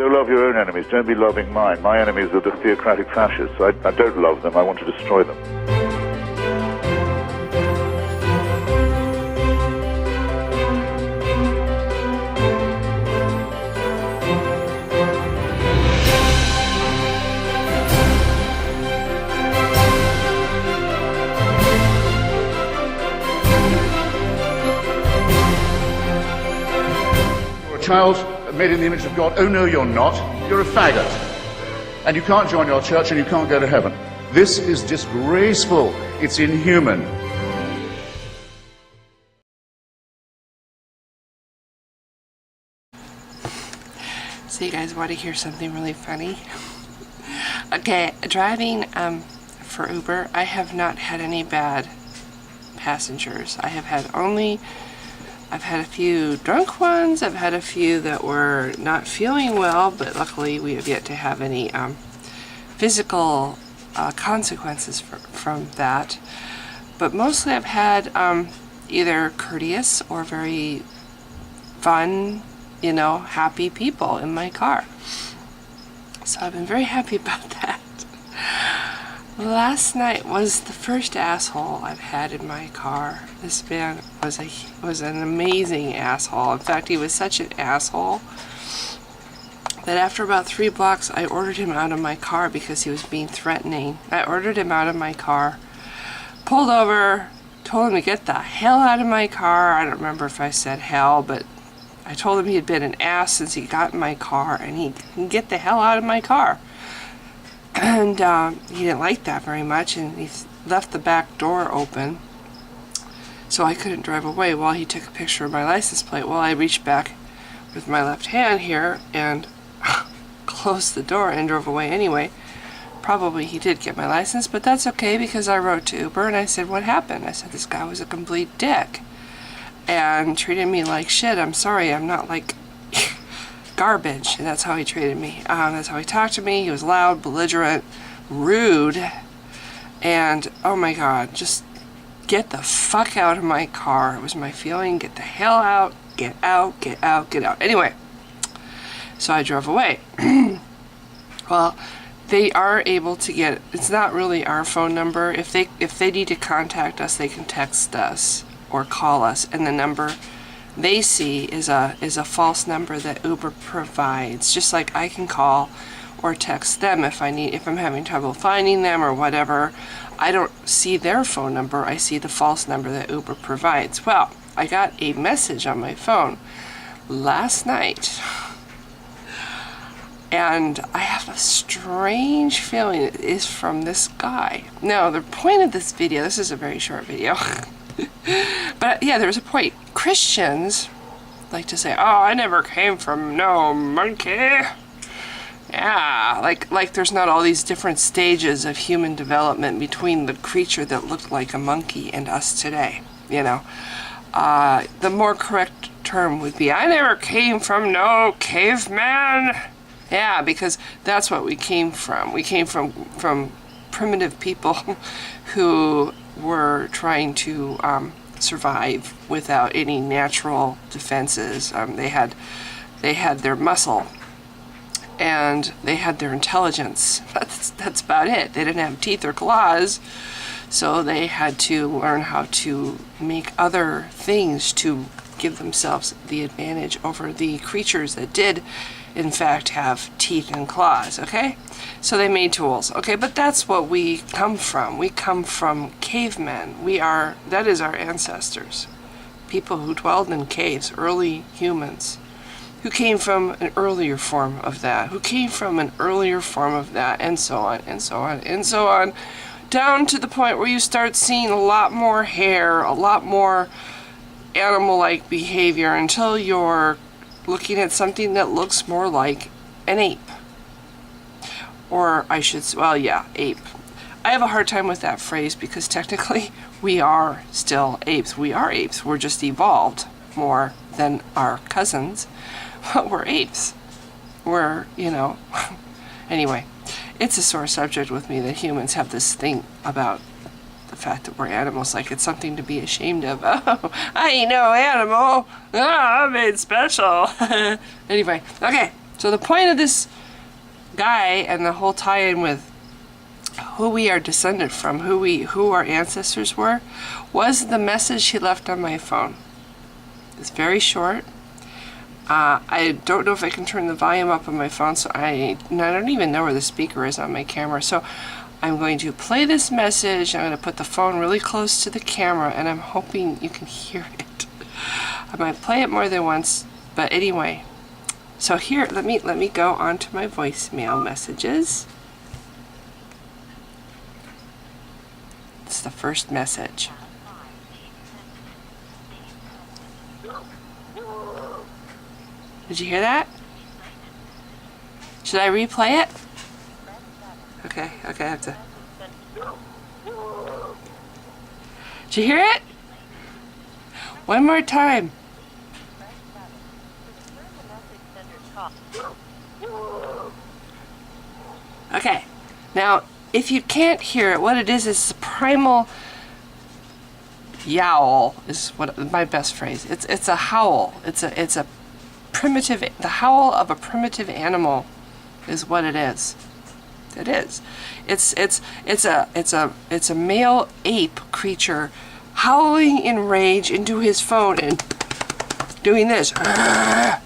Go love your own enemies. Don't be loving mine. My enemies are the theocratic fascists. I don't love them. I want to destroy them. You're a child made in the image of God. Oh no, you're not. You're a faggot. And you can't join your church and you can't go to heaven. This is disgraceful. It's inhuman. So you guys want to hear something really funny? Okay, driving for Uber, I have not had any bad passengers. I've had a few drunk ones. I've had a few that were not feeling well, but luckily we have yet to have any physical consequences from that. But mostly I've had either courteous or very fun, happy people in my car. So I've been very happy about that. Last night was the first asshole I've had in my car. This man was an amazing asshole. In fact, he was such an asshole that after about 3 blocks, I ordered him out of my car because he was being threatening. I ordered him out of my car, pulled over, told him to get the hell out of my car. I don't remember if I said hell, but I told him he had been an ass since he got in my car, and he can get the hell out of my car. And he didn't like that very much, and he left the back door open so I couldn't drive away while he took a picture of my license plate. Well, I reached back with my left hand here and closed the door and drove away anyway. Probably he did get my license, but that's okay because I wrote to Uber and I said, what happened? I said, this guy was a complete dick and treated me like shit. I'm sorry, I'm not like garbage. And that's how he treated me. That's how he talked to me. He was loud, belligerent, rude, and oh my god, just get the fuck out of my car. It was my feeling. Get the hell out. Get out, get out, get out. Anyway, so I drove away. Well, they are able to get, it's not really our phone number. If they need to contact us, they can text us or call us, and the number they see is a false number that Uber provides. Just like I can call or text them if I'm having trouble finding them or whatever. I don't see their phone number. I see the false number that Uber provides. Well, I got a message on my phone last night, and I have a strange feeling it is from this guy. Now, the point of this video, this is a very short video, but yeah, there's a point. Christians like to say, oh, I never came from no monkey. Yeah, like there's not all these different stages of human development between the creature that looked like a monkey and us today, The more correct term would be, I never came from no caveman. Yeah, because that's what we came from. We came from primitive people who were trying to survive without any natural defenses. They had their muscle and they had their intelligence. That's about it. They didn't have teeth or claws, so they had to learn how to make other things to give themselves the advantage over the creatures that did in fact have teeth and claws. Okay, so they made tools. Okay, but that's what we come from. We come from cavemen. That is our ancestors, people who dwelled in caves, early humans who came from an earlier form of that, who came from an earlier form of that, and so on and so on and so on, down to the point where you start seeing a lot more hair, a lot more animal-like behavior, until you're looking at something that looks more like an ape. Or ape. I have a hard time with that phrase because technically we are still apes. We are apes. We're just evolved more than our cousins. But we're apes. We're, Anyway, it's a sore subject with me that humans have this thing about the fact that we're animals, like it's something to be ashamed of. Oh, I ain't no animal. I'm made special. Anyway, okay, So the point of this guy and the whole tie-in with who we are descended from, who our ancestors were, was the message he left on my phone. It's very short. I don't know if I can turn the volume up on my phone, so I don't even know where the speaker is on my camera. So I'm going to play this message. I'm going to put the phone really close to the camera, and I'm hoping you can hear it. I might play it more than once, but anyway. So here, let me go on to my voicemail messages. It's the first message. Did you hear that? Should I replay it? Okay, I have to. Did you hear it? One more time. Okay, now if you can't hear it, what it is a primal yowl is what my best phrase. It's a howl. It's a primitive, the howl of a primitive animal is what it is. It is. It's a male ape creature howling in rage into his phone and doing this. Ah,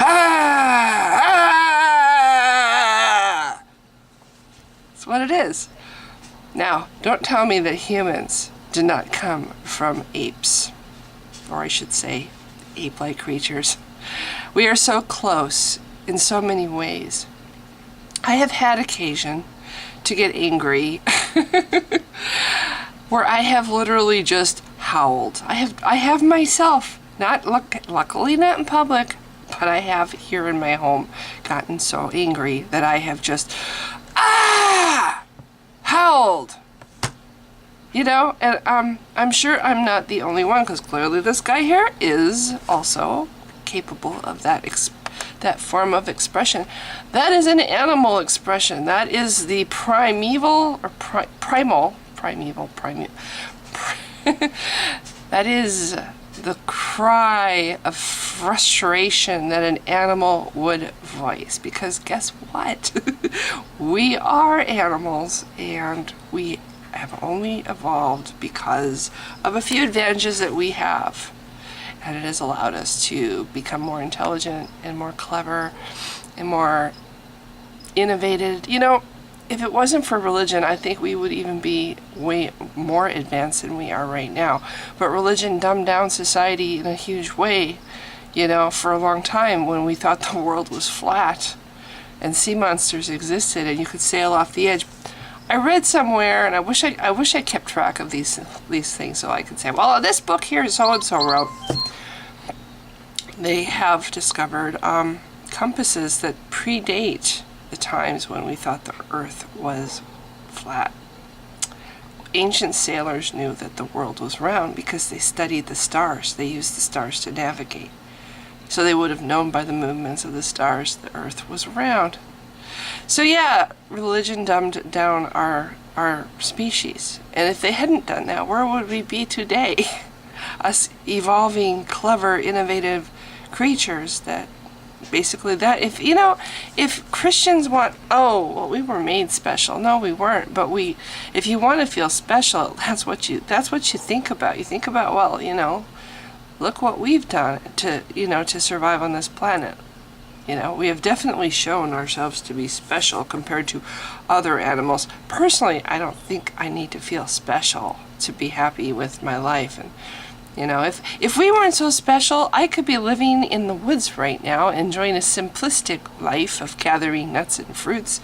ah, ah. That's what it is. Now, don't tell me that humans did not come from apes, or I should say, ape-like creatures. We are so close in so many ways. I have had occasion to get angry where I have literally just howled. I have myself, luckily not in public, but I have here in my home gotten so angry that I have just howled. You know, and I'm sure I'm not the only one, because clearly this guy here is also capable of that form of expression. That is an animal expression. That is the primal. That is the cry of frustration that an animal would voice. Because guess what? We are animals, and we have only evolved because of a few advantages that we have. And it has allowed us to become more intelligent and more clever and more innovative. You know, if it wasn't for religion, I think we would even be way more advanced than we are right now. But religion dumbed down society in a huge way, you know, for a long time when we thought the world was flat and sea monsters existed and you could sail off the edge. I read somewhere, and I wish I kept track of these things so I could say, well, this book here so-and-so wrote. They have discovered compasses that predate the times when we thought the earth was flat. Ancient sailors knew that the world was round because they studied the stars. They used the stars to navigate. So they would have known by the movements of the stars the earth was round. So yeah, religion dumbed down our species. And if they hadn't done that, where would we be today? Us evolving, clever, innovative creatures that basically that if Christians want, we were made special. No, we weren't. But if you want to feel special, that's what you think about. You think about, well, look what we've done to survive on this planet. You know, we have definitely shown ourselves to be special compared to other animals. Personally, I don't think I need to feel special to be happy with my life. And, if we weren't so special, I could be living in the woods right now, enjoying a simplistic life of gathering nuts and fruits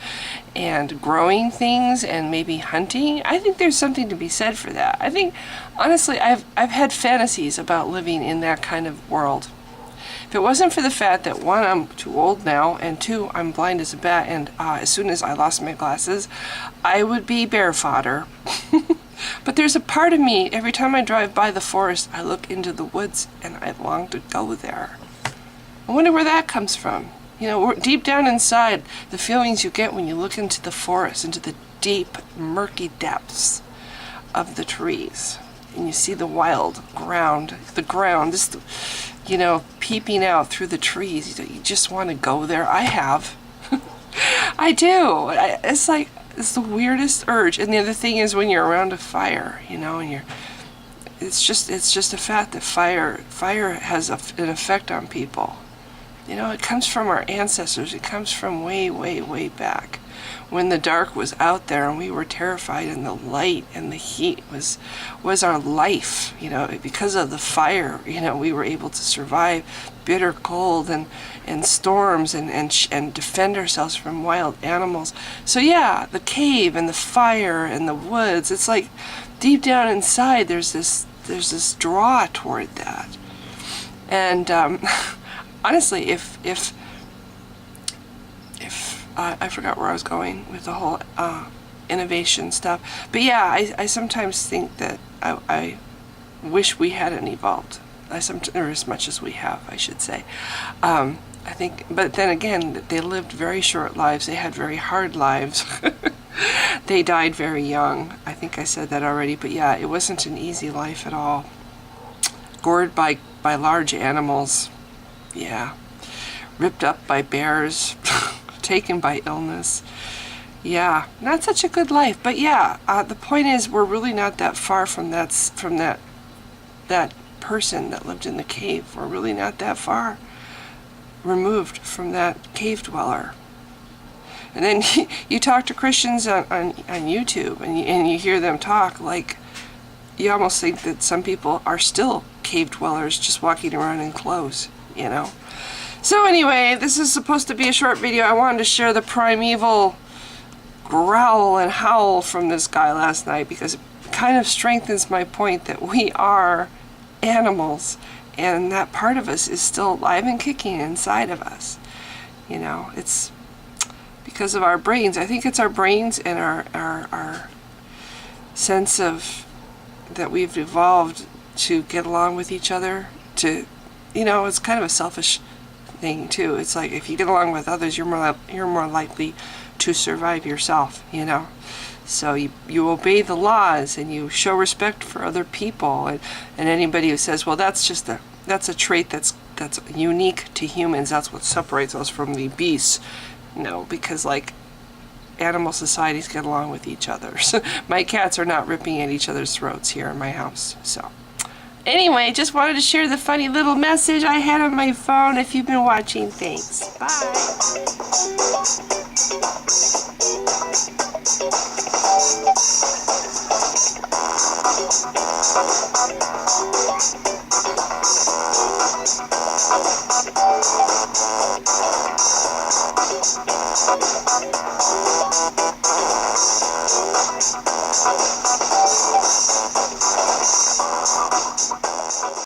and growing things and maybe hunting. I think there's something to be said for that. I think, honestly, I've had fantasies about living in that kind of world. If it wasn't for the fact that, one, I'm too old now, and two, I'm blind as a bat, and as soon as I lost my glasses, I would be bear fodder. But there's a part of me, every time I drive by the forest, I look into the woods, and I long to go there. I wonder where that comes from. Deep down inside, the feelings you get when you look into the forest, into the deep, murky depths of the trees, and you see the wild ground, peeping out through the trees. You just want to go there. I have. I do. It's the weirdest urge. And the other thing is when you're around a fire, and it's just a fact that fire has an effect on people. It comes from our ancestors. It comes from way, way, way back when the dark was out there and we were terrified, and the light and the heat was our life. Because of the fire, we were able to survive bitter cold and storms and defend ourselves from wild animals. So yeah, the cave and the fire and the woods, it's like deep down inside there's this draw toward that. And honestly, if I forgot where I was going with the whole innovation stuff, but yeah, I sometimes think that I wish we hadn't evolved or as much as we have, I should say. I think, but then again, they lived very short lives. They had very hard lives. They died very young. I think I said that already, but yeah, it wasn't an easy life at all. Gored by large animals. Yeah. Ripped up by bears. Taken by illness. Yeah, not such a good life. But yeah, the point is, we're really not that far from that person that lived in the cave. We're really not that far removed from that cave dweller. And then you talk to Christians on YouTube, and you hear them talk, like, you almost think that some people are still cave dwellers just walking around in clothes, So anyway, this is supposed to be a short video. I wanted to share the primeval growl and howl from this guy last night, because it kind of strengthens my point that we are animals, and that part of us is still alive and kicking inside of us. It's because of our brains. I think it's our brains and our sense of that we've evolved to get along with each other. It's kind of a selfish thing too. It's like, if you get along with others, you're more likely to survive yourself. So you obey the laws and you show respect for other people, and anybody who says, well, that's a trait that's unique to humans, that's what separates us from the beasts. No, because animal societies get along with each other. So my cats are not ripping at each other's throats here in my house. So anyway, just wanted to share the funny little message I had on my phone. If you've been watching, thanks. Bye.